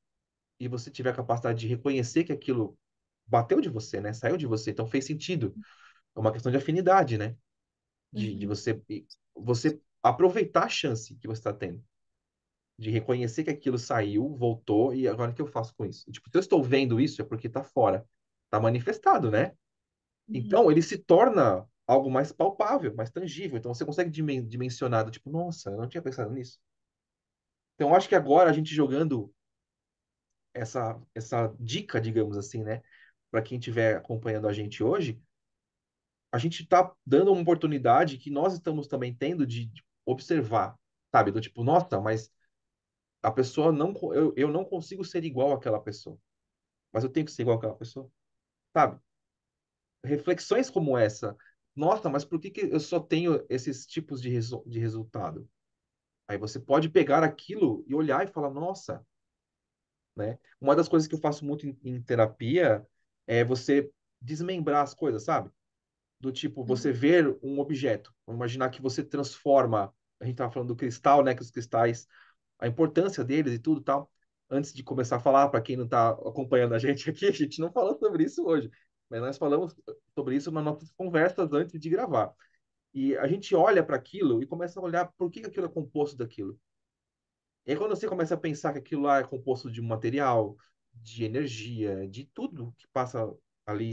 e você tiver a capacidade de reconhecer que aquilo bateu de você, né? Saiu de você, então fez sentido. É uma questão de afinidade, né? De Uhum, você aproveitar a chance que você está tendo, de reconhecer que aquilo saiu, voltou, e agora o que eu faço com isso? Tipo, se eu estou vendo isso, é porque está fora, está manifestado, né? uhum, Então, ele se torna algo mais palpável, mais tangível. Então, você consegue dimensionar, do tipo, nossa, eu não tinha pensado nisso. Então, eu acho que agora a gente jogando essa dica, digamos assim, né, para quem estiver acompanhando a gente hoje, a gente está dando uma oportunidade que nós estamos também tendo de observar, sabe? Do tipo, nossa, mas a pessoa não, eu não consigo ser igual àquela pessoa, mas eu tenho que ser igual àquela pessoa, sabe? Reflexões como essa, nossa, mas por que que eu só tenho esses tipos de resultado? Aí você pode pegar aquilo e olhar e falar, nossa, né? Uma das coisas que eu faço muito em terapia é você desmembrar as coisas, sabe? Do tipo, você uhum, ver um objeto. Vamos imaginar que você transforma. A gente estava falando do cristal, né? Que os cristais, a importância deles e tudo tal. Antes de começar a falar, para quem não está acompanhando a gente aqui, a gente não falou sobre isso hoje, mas nós falamos sobre isso nas nossas conversas antes de gravar. E a gente olha para aquilo e começa a olhar por que aquilo é composto daquilo. E aí, quando você começa a pensar que aquilo lá é composto de um material, de energia, de tudo que passa ali,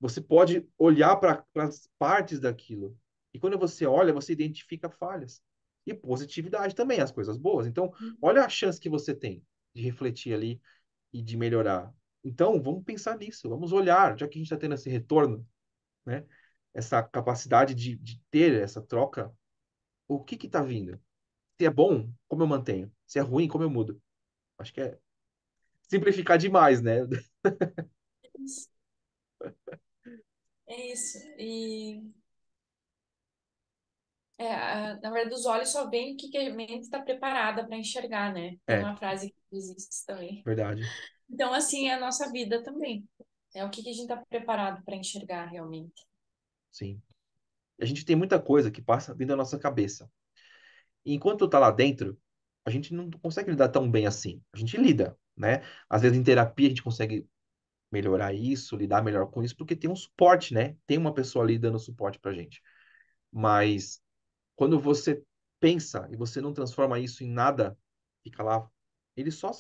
você pode olhar para as partes daquilo. E quando você olha, você identifica falhas. E positividade também, as coisas boas. Então, uhum. olha a chance que você tem de refletir ali e de melhorar. Então, vamos pensar nisso, vamos olhar, já que a gente está tendo esse retorno, né? Essa capacidade de ter essa troca, o que está vindo? Se é bom, como eu mantenho? Se é ruim, como eu mudo? Acho que é simplificar demais, né? Isso. É isso. E na verdade, os olhos só veem o que a mente está preparada para enxergar, né? Tem É, uma frase que diz isso também. verdade. Então, assim é a nossa vida também. É o que a gente está preparado para enxergar realmente. Sim. A gente tem muita coisa que passa dentro da nossa cabeça. E enquanto tá lá dentro, a gente não consegue lidar tão bem assim. A gente lida, né? Às vezes em terapia a gente consegue melhorar isso, lidar melhor com isso, porque tem um suporte, né? Tem uma pessoa ali dando suporte pra gente. Mas quando você pensa e você não transforma isso em nada, fica lá, ele só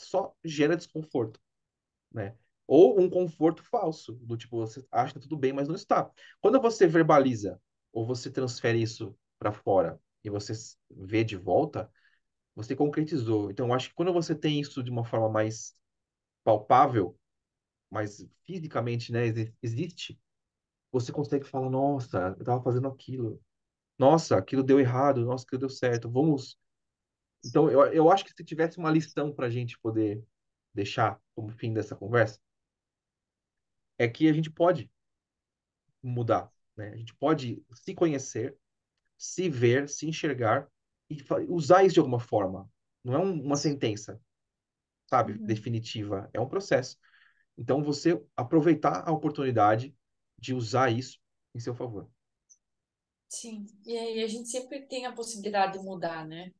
gera desconforto, né? Ou um conforto falso, do tipo, você acha que tá tudo bem, mas não está. Quando você verbaliza ou você transfere isso para fora e você vê de volta, você concretizou. Então, eu acho que quando você tem isso de uma forma mais palpável, mais fisicamente, né, existe, você consegue falar, nossa, eu estava fazendo aquilo. Nossa, aquilo deu errado, nossa, aquilo deu certo. Vamos. Então, eu acho que se tivesse uma lição para a gente poder deixar como fim dessa conversa, é que a gente pode mudar, né? A gente pode se conhecer, se ver, se enxergar e usar isso de alguma forma. Não é uma sentença, sabe, Uhum. definitiva, é um processo. Então você aproveitar a oportunidade de usar isso em seu favor. Sim. E aí a gente sempre tem a possibilidade de mudar, né?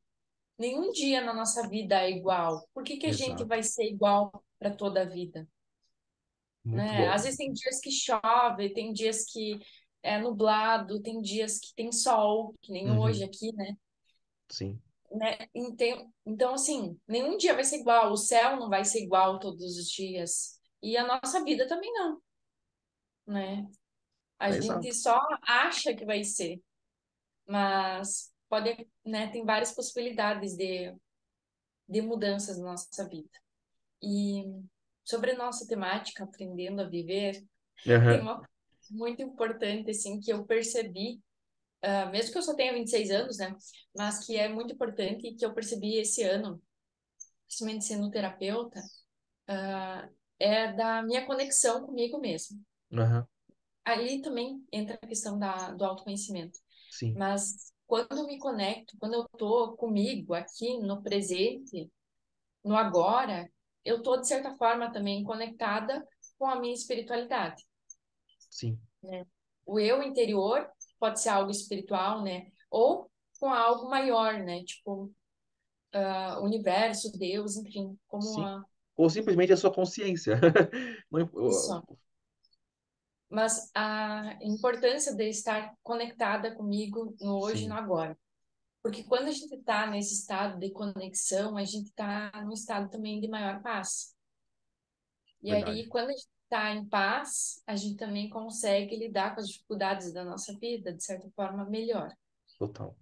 Nenhum dia na nossa vida é igual. Por que a gente Exato. vai ser igual para toda a vida? Muito Né? bom. Às vezes tem dias que chove, tem dias que é nublado, tem dias que tem sol, que nem hoje Uhum. aqui, né? Sim, Então, assim, nenhum dia vai ser igual, o céu não vai ser igual todos os dias. E a nossa vida também não, né? A é gente exato. só acha que vai ser, mas pode, né, tem várias possibilidades de mudanças na nossa vida. E sobre a nossa temática, aprendendo a viver, tem Aham, uma coisa muito importante, assim, que eu percebi, mesmo que eu só tenha 26 anos, né? Mas que é muito importante e que eu percebi esse ano, principalmente sendo terapeuta, é da minha conexão comigo mesmo. aham, Aí também entra a questão do autoconhecimento. sim, Mas quando eu me conecto, quando eu tô comigo aqui no presente, no agora, eu tô de certa forma também conectada com a minha espiritualidade, sim, né? O eu interior pode ser algo espiritual, né? Ou com algo maior, né? Tipo, universo, Deus, enfim, como sim. Ou simplesmente a sua consciência. Não isso. Mas a importância de estar conectada comigo no hoje e no sim, agora. Porque quando a gente está nesse estado de conexão, a gente está num estado também de maior paz. E aí, verdade, quando a gente está em paz, a gente também consegue lidar com as dificuldades da nossa vida, de certa forma, melhor. total.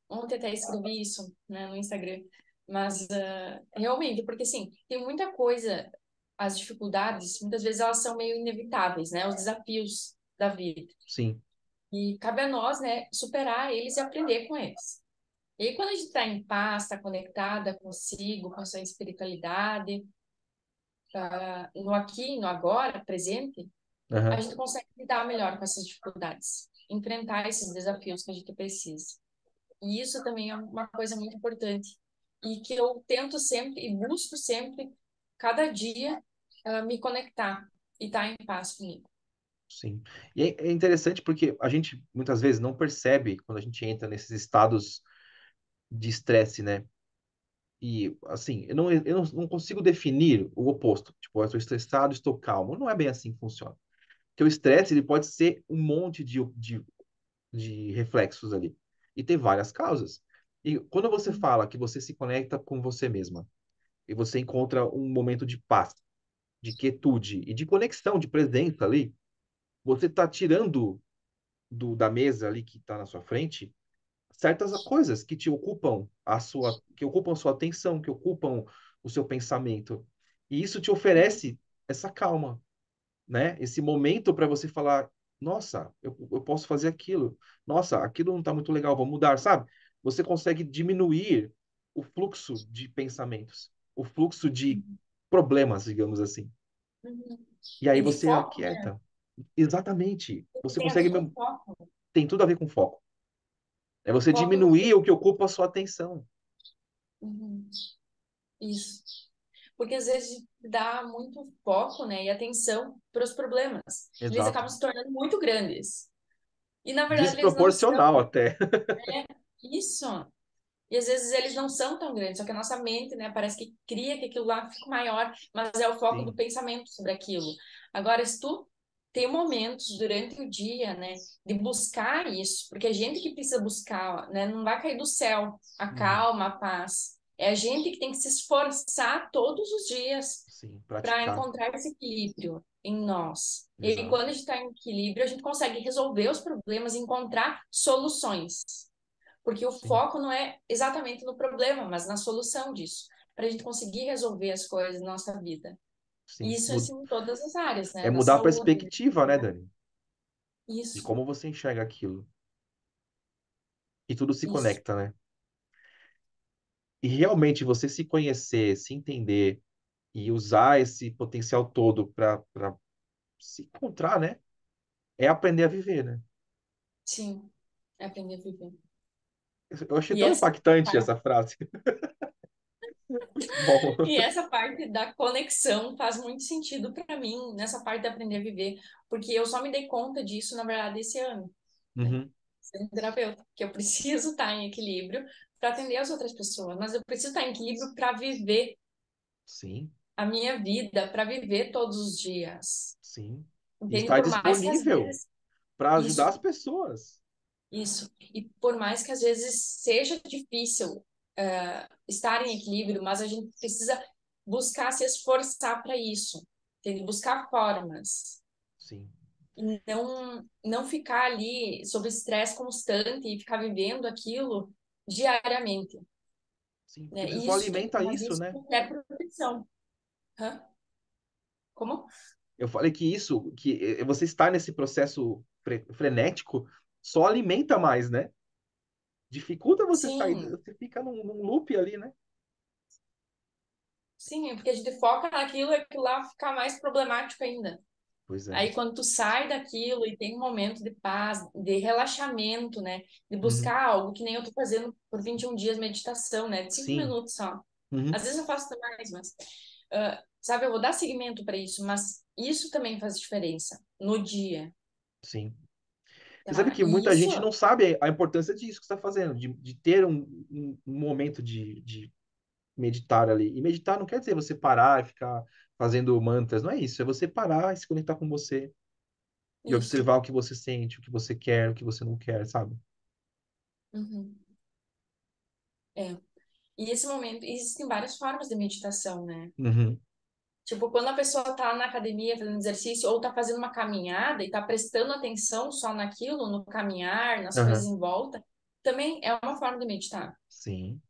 Ontem até escrevi isso, né, no Instagram. Mas, realmente, porque assim, tem muita coisa, as dificuldades, muitas vezes elas são meio inevitáveis, né? Os desafios da vida. Sim, E cabe a nós, né, superar eles e aprender com eles. E aí, quando a gente está em paz, está conectada consigo, com a sua espiritualidade, no aqui, no agora, presente, a aham, gente consegue lidar melhor com essas dificuldades, enfrentar esses desafios que a gente precisa. E isso também é uma coisa muito importante. E que eu tento sempre e busco sempre, cada dia, me conectar e estar em paz comigo. sim. E é interessante porque a gente muitas vezes não percebe quando a gente entra nesses estados de estresse, né? E, assim, eu não consigo definir o oposto. Tipo, eu estou estressado, estou calmo. Não é bem assim que funciona. Porque o estresse, ele pode ser um monte de reflexos ali. E tem várias causas. E quando você fala que você se conecta com você mesma, e você encontra um momento de paz, de quietude e de conexão, de presença ali, você está tirando da mesa ali que está na sua frente certas coisas que te ocupam que ocupam a sua atenção, que ocupam o seu pensamento. E isso te oferece essa calma, né? Esse momento para você falar, nossa, eu posso fazer aquilo. Nossa, aquilo não está muito legal, vou mudar, sabe? Você consegue diminuir o fluxo de pensamentos, o fluxo de problemas, digamos assim. Uhum. E aí E de você foco, né? aquieta. Exatamente. Você Tem a consegue ver com foco. tem tudo a ver com foco. É você Foco no diminuir o que ocupa a sua atenção. Uhum. Isso. Porque às vezes a gente dá muito foco, né, e atenção para os problemas. Eles Exato. acabam se tornando muito grandes. E na verdade eles não Desproporcional são. até. É isso. E às vezes eles não são tão grandes, só que a nossa mente, né, parece que cria que aquilo lá fica maior, mas é o foco do Sim, pensamento sobre aquilo. Agora, se tu tem momentos durante o dia, né, de buscar isso, porque a gente que precisa buscar, né, não vai cair do céu a uhum, calma, a paz. É a gente que tem que se esforçar todos os dias sim, para praticar. encontrar esse equilíbrio em nós. E aí, Exato. quando a gente está em equilíbrio, a gente consegue resolver os problemas e encontrar soluções. Porque o Sim, foco não é exatamente no problema, mas na solução disso, para a gente conseguir resolver as coisas na nossa vida. E sim. isso, assim, em todas as áreas, né? É Na mudar a saúde, perspectiva, né, Dani? De isso, como você enxerga aquilo. E tudo se isso, conecta, né? E realmente você se conhecer, se entender e usar esse potencial todo para se encontrar, né? É aprender a viver, né? sim, é aprender a viver. Eu achei E tão essa impactante parte, essa frase. Muito bom. e essa parte da conexão faz muito sentido para mim, nessa parte de aprender a viver, porque eu só me dei conta disso, na verdade, esse ano, né? Uhum. Sendo terapeuta, que eu preciso estar em equilíbrio para atender as outras pessoas, mas eu preciso estar em equilíbrio para viver Sim, a minha vida, para viver todos os dias. sim. E Entende? estar Por mais que às disponível vezes para ajudar isso, as pessoas. isso. E por mais que às vezes seja difícil estar em equilíbrio, mas a gente precisa buscar se esforçar para isso, entende? Buscar formas Sim, e não ficar ali sob estresse constante e ficar vivendo aquilo diariamente. Sim, porque né? você só Isso, alimenta mas isso, isso né? é proteção. Hã? Como? Eu falei que isso, que você estar nesse processo frenético, só alimenta mais, né? Dificulta você sair, Sim, você fica num loop ali, né? sim, porque a gente foca naquilo e aquilo lá fica mais problemático ainda. Pois é. Aí quando tu sai daquilo e tem um momento de paz, de relaxamento, né? De Uhum. buscar algo que nem eu tô fazendo por 21 dias meditação, né? De 5 Sim. minutos só. Uhum. Às vezes eu faço até mais, mas sabe, eu vou dar seguimento para isso, mas isso também faz diferença no dia, Sim. Você sabe tá? que E muita isso, gente não sabe a importância disso que você está fazendo, de ter um momento de meditar ali. E meditar não quer dizer você parar e ficar fazendo mantras, não é isso. É você parar e se conectar com você e isso. observar o que você sente, o que você quer, o que você não quer, sabe? Uhum. É. E esse momento, existem várias formas de meditação, né? Uhum. Tipo, quando a pessoa tá na academia fazendo exercício ou tá fazendo uma caminhada e tá prestando atenção só naquilo, no caminhar, nas coisas Aham. em volta, também é uma forma de meditar. Sim.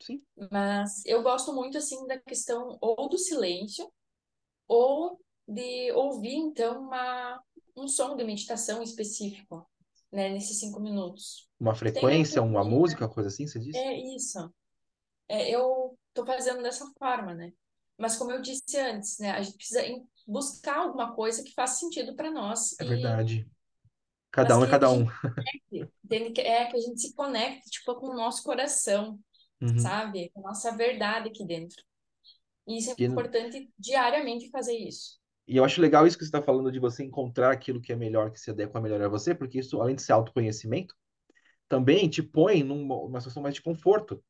Sim. Mas eu gosto muito, assim, da questão ou do silêncio ou de ouvir, então, um som de meditação específico, né, nesses 5 minutos. Uma Que tem muito frequência, uma também, música, uma coisa assim, você disse? é isso. Eu tô fazendo dessa forma, né? Mas como eu disse antes, né, a gente precisa buscar alguma coisa que faça sentido para nós É e verdade. Cada mas um é que cada a um. gente entende que a gente se conecte tipo com o nosso coração, Uhum. sabe? Com a nossa verdade aqui dentro. E isso é Que importante diariamente fazer isso. E eu acho legal isso que você está falando de você encontrar aquilo que é melhor, que se adequa melhor a você, porque isso, além de ser autoconhecimento, também te põe numa situação mais de conforto.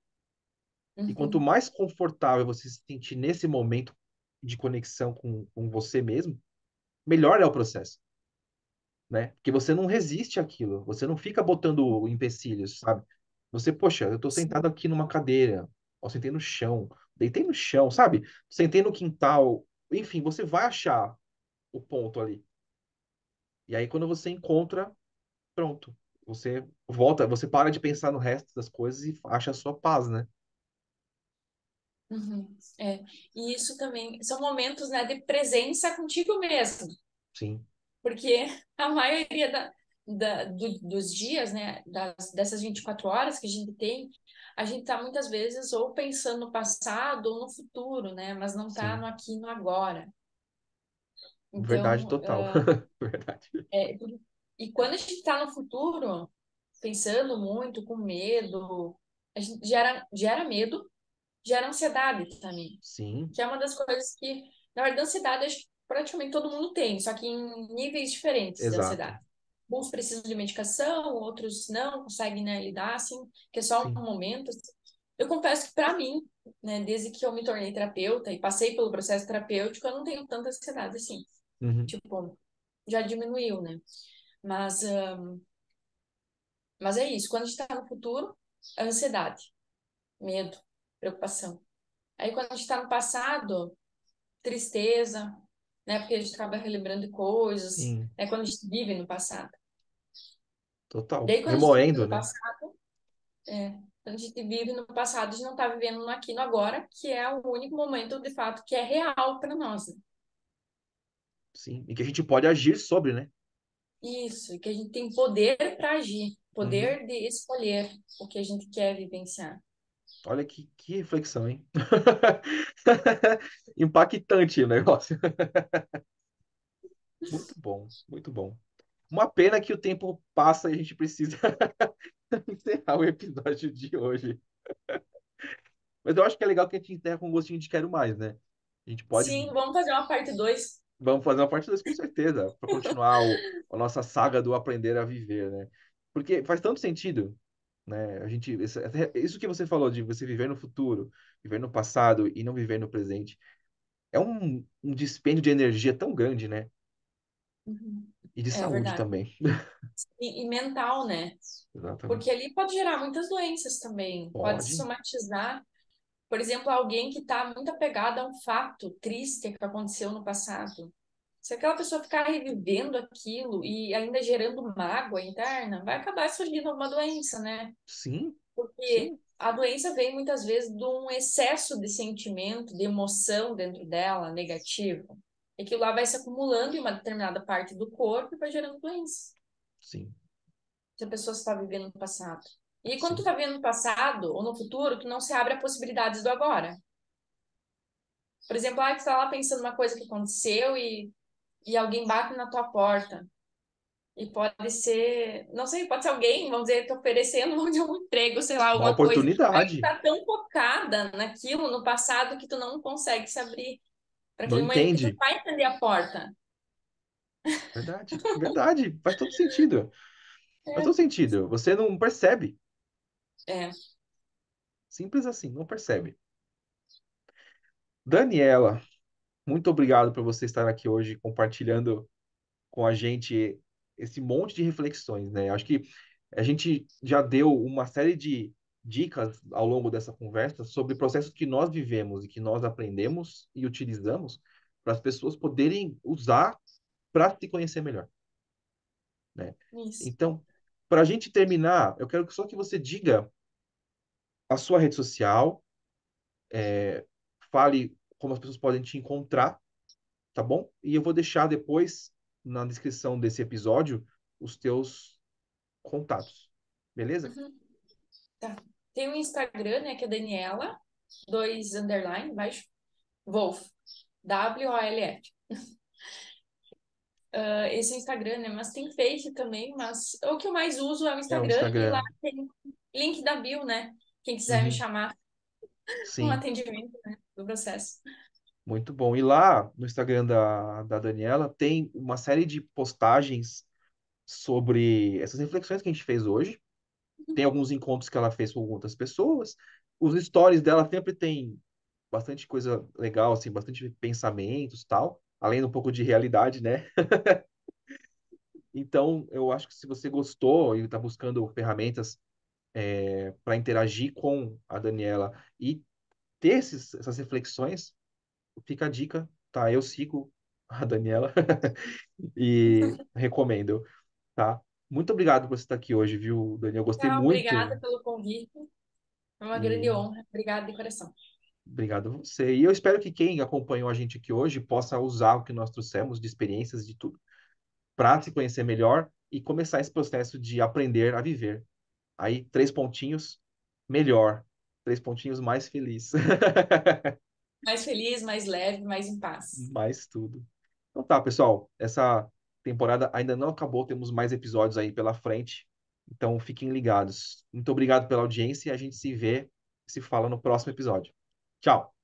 E quanto Uhum, mais confortável você se sentir nesse momento de conexão com você mesmo, melhor é o processo, né? Porque você não resiste àquilo, você não fica botando empecilhos, sabe? Você, poxa, eu tô sentado sim. aqui numa cadeira, ó, sentei no chão, deitei no chão, sabe? Sentei no quintal, enfim, você vai achar o ponto ali. E aí, quando você encontra, pronto. Você volta, você para de pensar no resto das coisas e acha a sua paz, né? Uhum, é. E isso também são momentos, né, de presença contigo mesmo. Sim, Porque a maioria dos dias, né, dessas 24 horas que a gente tem, a gente tá muitas vezes ou pensando no passado ou no futuro, né, mas não tá sim. no aqui e no agora. Verdade Então, total. Verdade. é, e quando a gente tá no futuro, pensando muito, com medo, a gente gera medo, gera ansiedade também, Sim, que é uma das coisas que, na verdade, ansiedade acho que praticamente todo mundo tem, só que em níveis diferentes de exato. ansiedade. Uns precisam de medicação, outros não conseguem, né, lidar, assim, que é só um Sim. momento. Eu confesso que para mim, né, desde que eu me tornei terapeuta e passei pelo processo terapêutico, eu não tenho tanta ansiedade assim. Uhum. Tipo, já diminuiu, né? Mas, mas é isso. Quando a gente está no futuro, ansiedade, medo, preocupação. Aí quando a gente está no passado, tristeza, né? Porque a gente acaba relembrando de coisas, Sim, né? Quando a gente vive no passado. total. Daí quando a gente vive Remoendo, no né? passado, quando a gente vive no passado, a gente não está vivendo no aqui e no agora, que é o único momento, de fato, que é real para nós, né? Sim. E que a gente pode agir sobre, né? Isso, e que a gente tem poder para agir, Uhum. poder de escolher o que a gente quer vivenciar. Olha que reflexão, hein? Impactante o negócio. Muito bom, muito bom. Uma pena que o tempo passa e a gente precisa encerrar o episódio de hoje. Mas eu acho que é legal que a gente enterra com um gostinho de quero mais, né? A gente pode. Sim, vamos fazer uma parte 2. Vamos fazer uma parte 2 com certeza, para continuar a nossa saga do aprender a viver, né? Porque faz tanto sentido, né? Isso que você falou de você viver no futuro, viver no passado e não viver no presente, é um dispêndio de energia tão grande, né? Uhum. E de É saúde verdade. também. E mental, né? Porque Exatamente. ali pode gerar muitas doenças também, pode Pode. somatizar. Por exemplo, alguém que está muito apegado a um fato triste que aconteceu no passado. Se aquela pessoa ficar revivendo aquilo e ainda gerando mágoa interna, vai acabar surgindo alguma doença, né? Sim, Porque sim. a doença vem muitas vezes de um excesso de sentimento, de emoção dentro dela, negativo. E aquilo lá vai se acumulando em uma determinada parte do corpo e vai gerando doença. Sim, Se a pessoa está vivendo no passado. E quando tu sim. está vivendo no passado ou no futuro, tu não se abre a possibilidades do agora. Por exemplo, tu está lá pensando uma coisa que aconteceu e alguém bate na tua porta. E pode ser, não sei, pode ser alguém, vamos dizer, te oferecendo um emprego, sei lá, Uma alguma coisa. Aí tu oportunidade. tá tão focada naquilo, no passado, que tu não consegue se abrir para Não aquele momento que tu entende. vai entender a porta. Verdade, verdade. Faz todo sentido. Faz É. todo sentido. Você não percebe. É. Simples assim, não percebe. Daniela, muito obrigado por você estar aqui hoje compartilhando com a gente esse monte de reflexões, né? Acho que a gente já deu uma série de dicas ao longo dessa conversa sobre processos que nós vivemos e que nós aprendemos e utilizamos para as pessoas poderem usar para se conhecer melhor, né? Isso. Então, para a gente terminar, eu quero só que você diga a sua rede social, fale como as pessoas podem te encontrar, tá bom? E eu vou deixar depois na descrição desse episódio os teus contatos. Beleza? Uhum. Tá. Tem o Instagram, né, que é Daniela, dois underline, baixo, Wolf, WOLF. Esse é o Instagram, né? Mas tem Face também, mas o que eu mais uso é o É o Instagram e lá Instagram. tem link da bio, né? Quem quiser me Uhum. chamar um Sim, atendimento, né, do processo. muito bom. E lá no Instagram da Daniela tem uma série de postagens sobre essas reflexões que a gente fez hoje. Tem alguns encontros que ela fez com outras pessoas. Os stories dela sempre tem bastante coisa legal, assim, bastante pensamentos, tal, além de um pouco de realidade, né? Então, eu acho que se você gostou e está buscando ferramentas para interagir com a Daniela e ter essas reflexões, fica a dica, tá? Eu sigo a Daniela e recomendo, tá? Muito obrigado por você estar aqui hoje, viu, Daniel? Gostei Tchau, muito obrigada pelo convite. É uma grande e honra. Obrigada de coração. obrigado a você. E eu espero que quem acompanhou a gente aqui hoje possa usar o que nós trouxemos de experiências de tudo para se conhecer melhor e começar esse processo de aprender a viver. Aí, 3 pontinhos, melhor. 3 pontinhos, mais feliz. Mais feliz, mais leve, mais em paz. Mais tudo. Então tá, pessoal. Essa temporada ainda não acabou. Temos mais episódios aí pela frente. Então fiquem ligados. Muito obrigado pela audiência e a gente se vê, se fala no próximo episódio. Tchau.